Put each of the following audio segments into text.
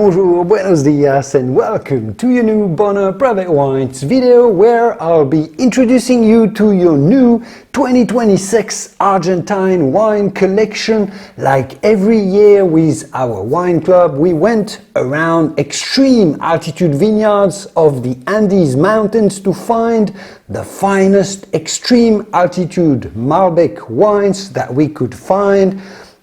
bonjour, buenos dias, and welcome to your new Bonner Private Wines video where I'll be introducing you to your new 2026 Argentine wine collection. Like every year with our wine club, we went around extreme altitude vineyards of the Andes Mountains to find the finest extreme altitude Malbec wines that we could find,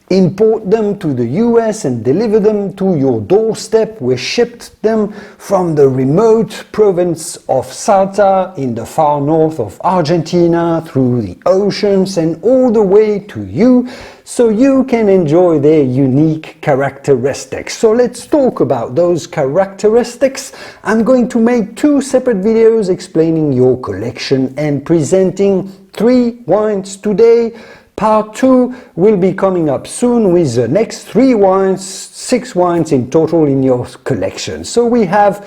import them to the US and deliver them to your doorstep. We shipped them from the remote province of Salta in the far north of Argentina through the oceans and all the way to you so you can enjoy their unique characteristics. So let's talk about those characteristics. I'm going to make two separate videos explaining your collection and presenting 3 wines today. Part 2 will be coming up soon with the next 3 wines, 6 wines in total in your collection. So we have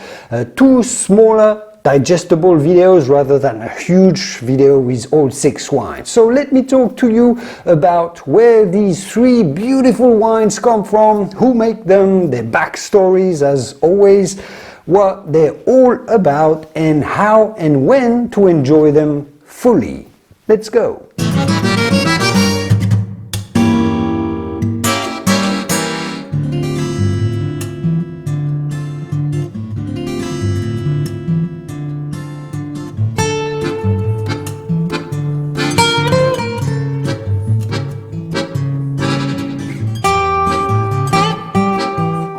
2 smaller digestible videos rather than a huge video with all 6 wines. So let me talk to you about where these 3 beautiful wines come from, who make them, their backstories as always, what they're all about, and how and when to enjoy them fully. Let's go.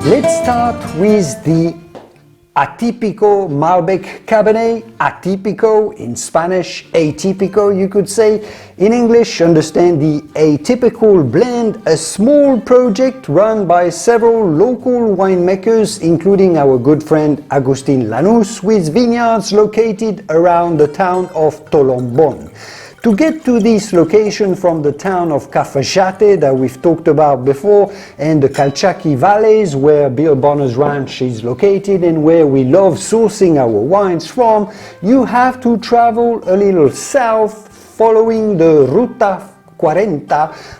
Let's start with the Atypico Malbec-Cabernet. Atypico in Spanish, atypico you could say. In English, understand the atypical blend, a small project run by several local winemakers, including our good friend Agustin Lanús, with vineyards located around the town of Tolombón. To get to this location from the town of Cafayate that we've talked about before and the Calchaquí valleys where Bill Bonner's ranch is located and where we love sourcing our wines from, you have to travel a little south following the Ruta 40,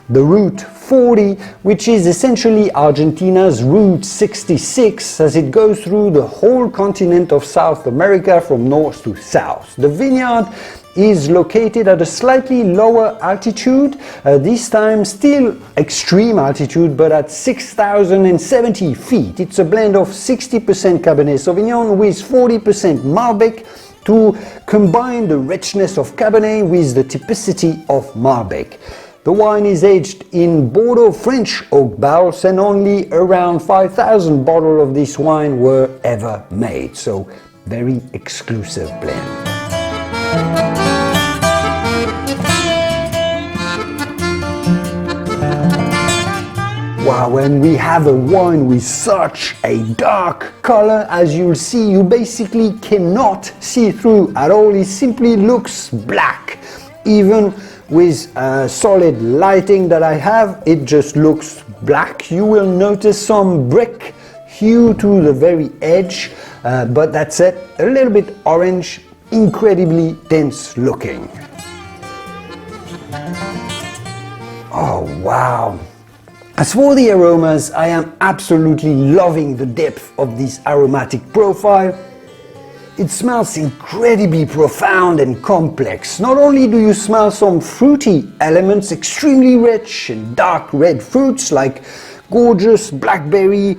the Route 40, which is essentially Argentina's Route 66 as it goes through the whole continent of South America from north to south. The vineyard is located at a slightly lower altitude, this time still extreme altitude, but at 6,070 feet. It's a blend of 60% Cabernet Sauvignon with 40% Malbec to combine the richness of Cabernet with the typicity of Malbec. The wine is aged in Bordeaux French oak barrels and only around 5,000 bottles of this wine were ever made, so very exclusive blend. Wow, when we have a wine with such a dark color, as you'll see, you basically cannot see through at all. It simply looks black. Even with solid lighting that I have, it just looks black. You will notice some brick hue to the very edge, but that's it. A little bit orange, incredibly dense looking. Oh, wow. As for the aromas, I am absolutely loving the depth of this aromatic profile. It smells incredibly profound and complex. Not only do you smell some fruity elements, extremely rich and dark red fruits like gorgeous blackberry,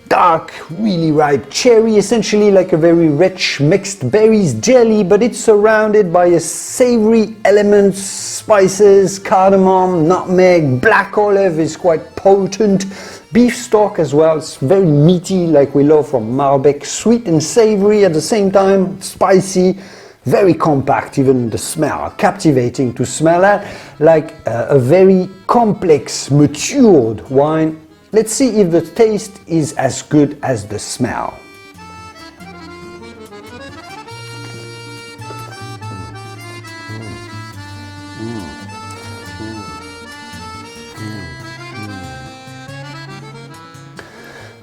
dark, really ripe cherry, essentially like a very rich mixed berries jelly, but it's surrounded by a savory elements, spices, cardamom, nutmeg, black olive is quite potent, beef stock as well, it's very meaty like we love from Malbec, sweet and savory at the same time, spicy, very compact, even the smell, captivating to smell at, like a very complex, matured wine. Let's see if the taste is as good as the smell.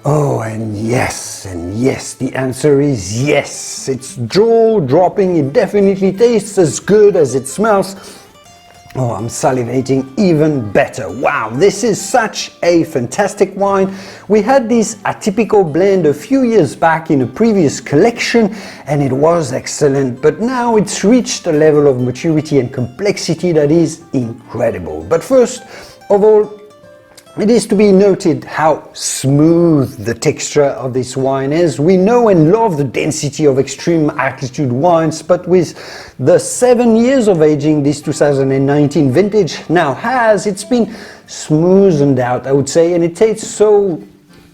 Oh, and yes, the answer is yes. It's jaw-dropping, it definitely tastes as good as it smells. Oh, I'm salivating even better. Wow, this is such a fantastic wine. We had this Atypico blend a few years back in a previous collection and it was excellent, but now it's reached a level of maturity and complexity that is incredible. But first of all, it is to be noted how smooth the texture of this wine is. We know and love the density of extreme altitude wines, but with the 7 years of aging this 2019 vintage now has, it's been smoothened out, I would say, and it tastes so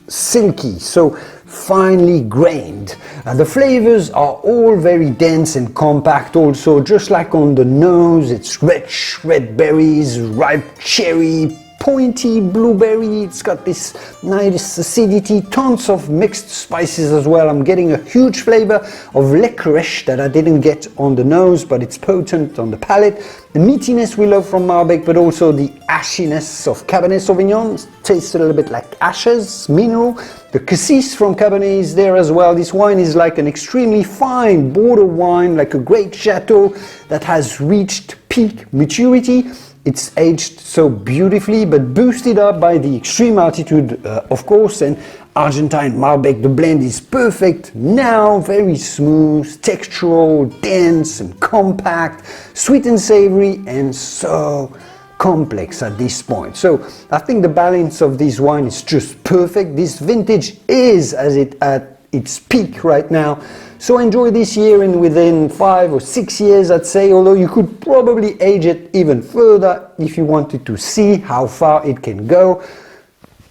silky, so finely grained. The flavors are all very dense and compact also, just like on the nose. It's rich red berries, ripe cherry, pointy blueberry, it's got this nice acidity, tons of mixed spices as well. I'm getting a huge flavor of licorice that I didn't get on the nose, but it's potent on the palate. The meatiness we love from Malbec, but also the ashiness of Cabernet Sauvignon. Tastes a little bit like ashes, mineral. The cassis from Cabernet is there as well. This wine is like an extremely fine border wine, like a great chateau that has reached peak maturity. It's aged so beautifully, but boosted up by the extreme altitude, of course, and Argentine Malbec. The blend is perfect now, very smooth, textural, dense and compact, sweet and savory, and so complex at this point. So I think the balance of this wine is just perfect. This vintage is at its peak right now. So enjoy this year, and within 5 or 6 years, I'd say, although you could probably age it even further if you wanted to see how far it can go.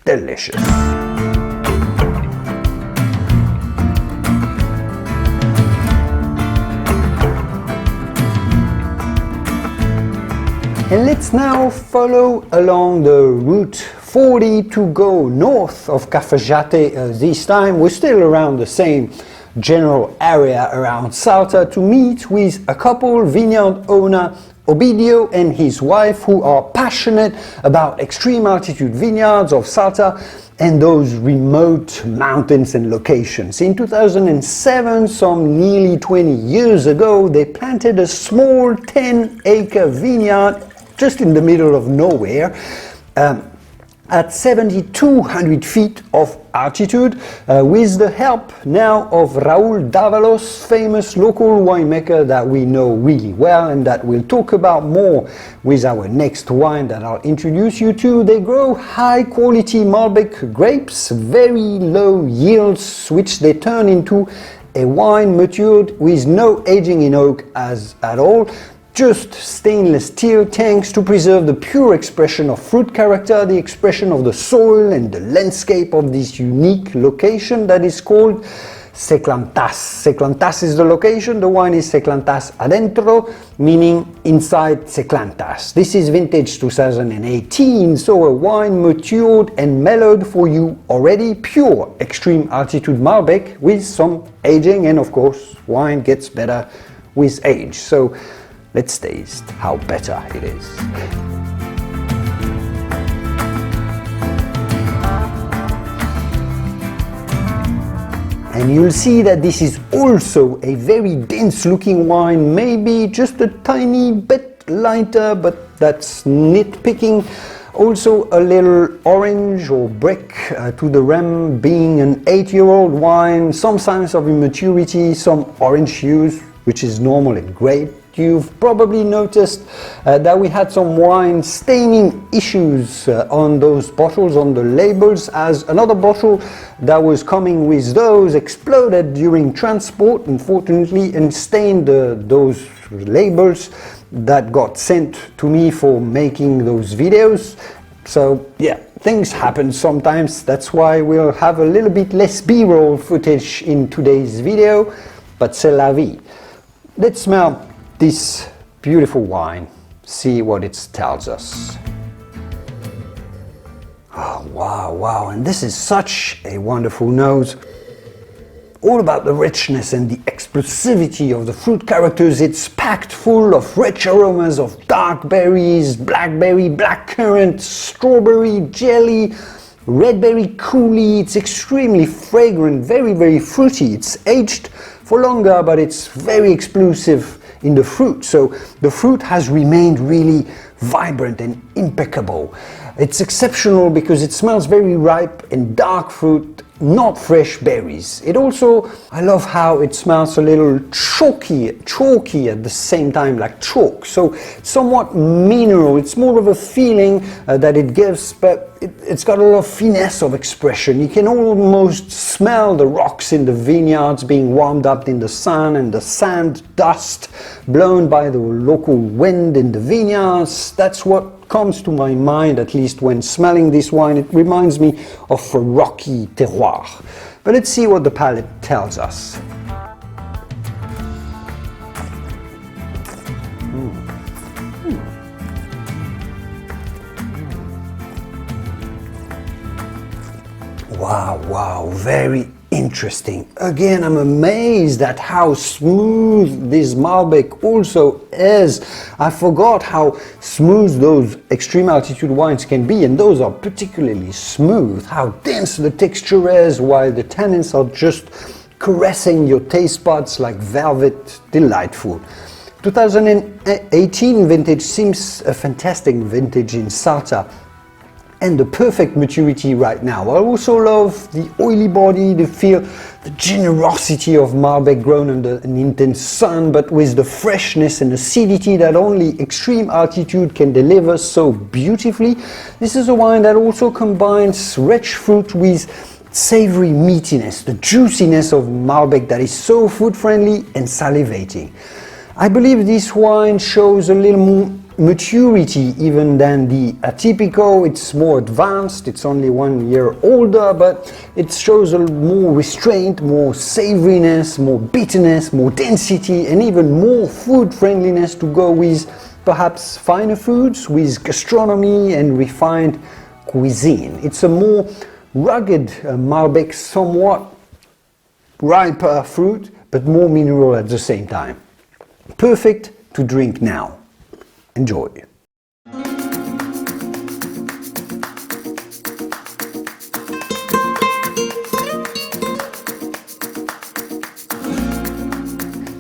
Delicious. And let's now follow along the Route 40 to go north of Cafajate. This time we're still around the same general area around Salta to meet with a couple, vineyard owner Ovidio and his wife, who are passionate about extreme altitude vineyards of Salta and those remote mountains and locations. In 2007, some nearly 20 years ago, they planted a small 10-acre vineyard just in the middle of nowhere, at 7,200 feet of altitude, with the help now of Raúl Dávalos, famous local winemaker that we know really well and that we'll talk about more with our next wine that I'll introduce you to. They grow high quality Malbec grapes, very low yields, which they turn into a wine matured with no aging in oak at all. Just stainless steel tanks to preserve the pure expression of fruit character, the expression of the soil and the landscape of this unique location that is called Seclantas. Seclantas is the location. The wine is Seclantas Adentro, meaning inside Seclantas. This is vintage 2018, so a wine matured and mellowed for you already, pure extreme altitude Malbec with some aging, and of course wine gets better with age. So let's taste how better it is. And you'll see that this is also a very dense looking wine, maybe just a tiny bit lighter, but that's nitpicking. Also a little orange or brick to the rim, being an 8-year-old wine, some signs of immaturity, some orange hues, which is normal and great. You've probably noticed that we had some wine staining issues on those bottles, on the labels, as another bottle that was coming with those exploded during transport, unfortunately, and stained those labels that got sent to me for making those videos. So yeah, things happen sometimes. That's why we'll have a little bit less B-roll footage in today's video, but c'est la vie. Let's smell this beautiful wine, see what it tells us. Oh, wow, and this is such a wonderful nose. All about the richness and the explosivity of the fruit characters. It's packed full of rich aromas of dark berries, blackberry, blackcurrant, strawberry, jelly, red berry coulis. It's extremely fragrant, very, very fruity. It's aged for longer, but it's very explosive in the fruit. So the fruit has remained really vibrant and impeccable. It's exceptional because it smells very ripe and dark fruit, not fresh berries. It also, I love how it smells a little chalky at the same time, like chalk. So somewhat mineral. It's more of a feeling that it gives, but it's got a lot of finesse of expression. You can almost smell the rocks in the vineyards being warmed up in the sun, and the sand dust blown by the local wind in the vineyards. That's what comes to my mind, at least when smelling this wine. It reminds me of a rocky terroir. But let's see what the palate tells us. Wow, very interesting. Again, I'm amazed at how smooth this Malbec also is. I forgot how smooth those extreme altitude wines can be, and those are particularly smooth. How dense the texture is, while the tannins are just caressing your taste buds like velvet. Delightful. 2018 vintage seems a fantastic vintage in Salta, and the perfect maturity right now. I also love the oily body, the feel, the generosity of Malbec grown under an intense sun, but with the freshness and acidity that only extreme altitude can deliver so beautifully. This is a wine that also combines rich fruit with savory meatiness, the juiciness of Malbec that is so food friendly and salivating. I believe this wine shows a little more maturity even than the Atypico. It's more advanced, it's only 1 year older, but it shows a more restraint, more savoriness, more bitterness, more density, and even more food friendliness to go with perhaps finer foods, with gastronomy and refined cuisine. It's a more rugged Malbec, somewhat riper fruit, but more mineral at the same time. Perfect to drink now. Enjoy.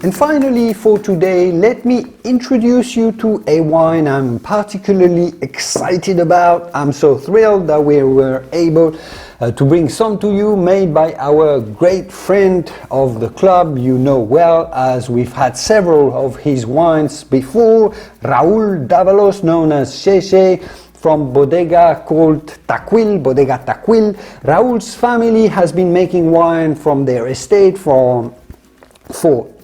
And finally, for today, let me introduce you to a wine I'm particularly excited about. I'm so thrilled that we were able to bring some to you, made by our great friend of the club you know well, as we've had several of his wines before. Raúl Dávalos, known as Cheche, from bodega called Tacuil, Bodega Tacuil. Raúl's family has been making wine from their estate for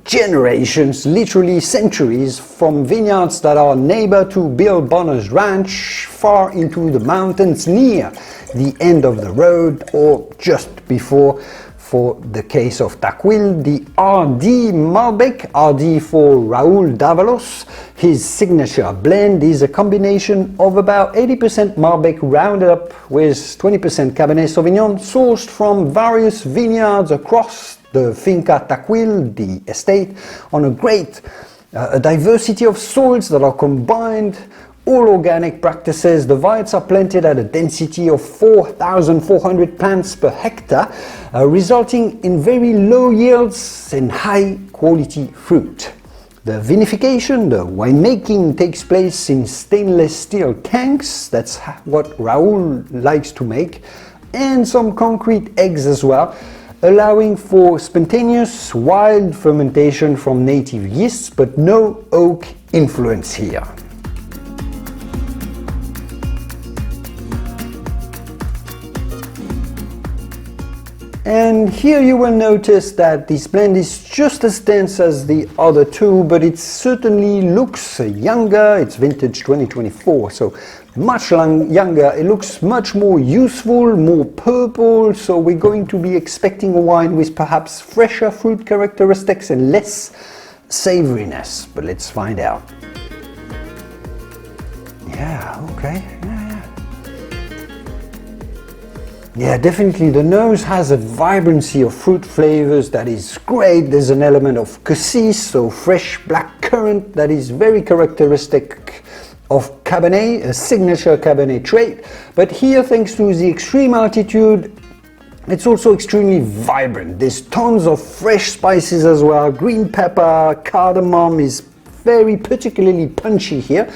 generations, literally centuries, from vineyards that are neighbor to Bill Bonner's ranch, far into the mountains near the end of the road, or just before. For the case of Tacuil, the RD Malbec, RD for Raúl Dávalos. His signature blend is a combination of about 80% Malbec rounded up with 20% Cabernet Sauvignon, sourced from various vineyards across the Finca Tacuil, the estate, on a diversity of soils that are combined, all organic practices. The vines are planted at a density of 4,400 plants per hectare, resulting in very low yields and high quality fruit. The vinification, the winemaking, takes place in stainless steel tanks. That's what Raúl likes to make, and some concrete eggs as well, allowing for spontaneous wild fermentation from native yeasts, but no oak influence here. And here you will notice that this blend is just as dense as the other two, but it certainly looks younger. It's vintage 2024, so much younger. It looks much more useful, more purple, so we're going to be expecting a wine with perhaps fresher fruit characteristics and less savoriness, but let's find out. Yeah, okay. Yeah, definitely the nose has a vibrancy of fruit flavors that is great. There's an element of cassis, so fresh black currant, that is very characteristic of Cabernet, a signature Cabernet trait. But here, thanks to the extreme altitude, it's also extremely vibrant. There's tons of fresh spices as well. Green pepper, cardamom is very particularly punchy here.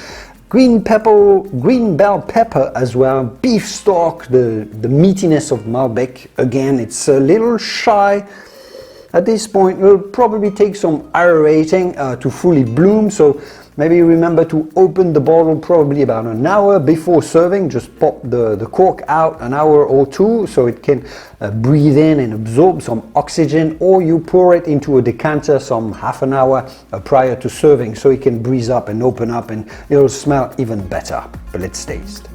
green pepper, green bell pepper as well, beef stock, the meatiness of Malbec. Again, it's a little shy at this point. It will probably take some aerating to fully bloom, so maybe remember to open the bottle probably about an hour before serving. Just pop the cork out an hour or two so it can breathe in and absorb some oxygen, or you pour it into a decanter some half an hour prior to serving so it can breeze up and open up, and it'll smell even better. But let's taste.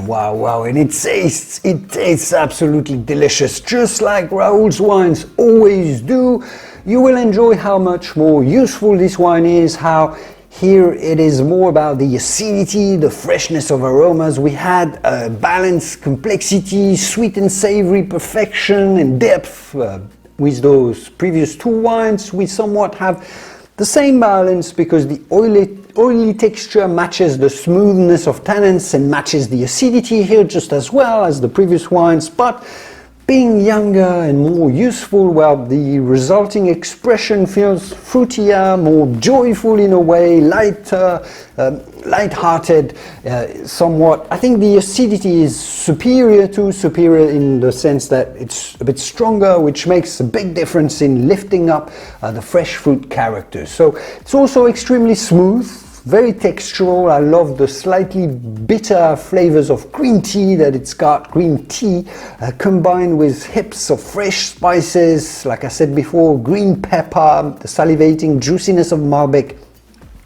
Wow, and it tastes absolutely delicious, just like Raoul's wines always do. You will enjoy how much more useful this wine is, how here it is more about the acidity, the freshness of aromas. We had balance, complexity, sweet and savory perfection and depth. With those previous two wines, we somewhat have the same balance because the oily texture matches the smoothness of tannins and matches the acidity here just as well as the previous wines, but being younger and more useful, well, the resulting expression feels fruitier, more joyful in a way, lighter, light-hearted, somewhat. I think the acidity is superior in the sense that it's a bit stronger, which makes a big difference in lifting up the fresh fruit character. So it's also extremely smooth, very textural. I love the slightly bitter flavors of green tea that it's got, green tea combined with hips of fresh spices, like I said before, green pepper, the salivating juiciness of Malbec.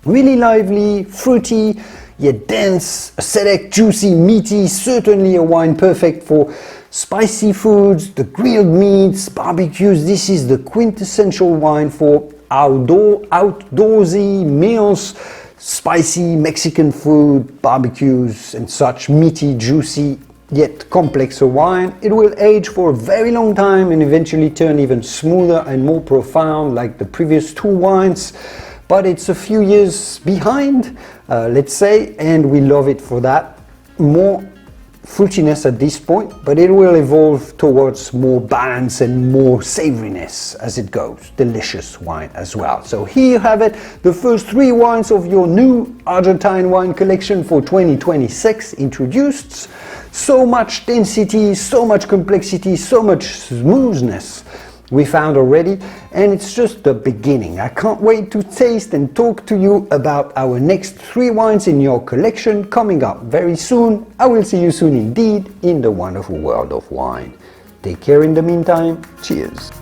Really lively, fruity, yet dense, acidic, juicy, meaty, certainly a wine perfect for spicy foods, the grilled meats, barbecues. This is the quintessential wine for outdoorsy meals, spicy Mexican food, barbecues and such. Meaty, juicy, yet complex a wine. It will age for a very long time and eventually turn even smoother and more profound like the previous two wines. But it's a few years behind, let's say, and we love it for that. More fruitiness at this point, but it will evolve towards more balance and more savoriness as it goes. Delicious wine as well. So here you have it, the first three wines of your new Argentine wine collection for 2026 introduced. So much density, so much complexity, so much smoothness we found already, and it's just the beginning. I can't wait to taste and talk to you about our next three wines in your collection coming up very soon. I will see you soon indeed in the wonderful world of wine. Take care in the meantime. Cheers.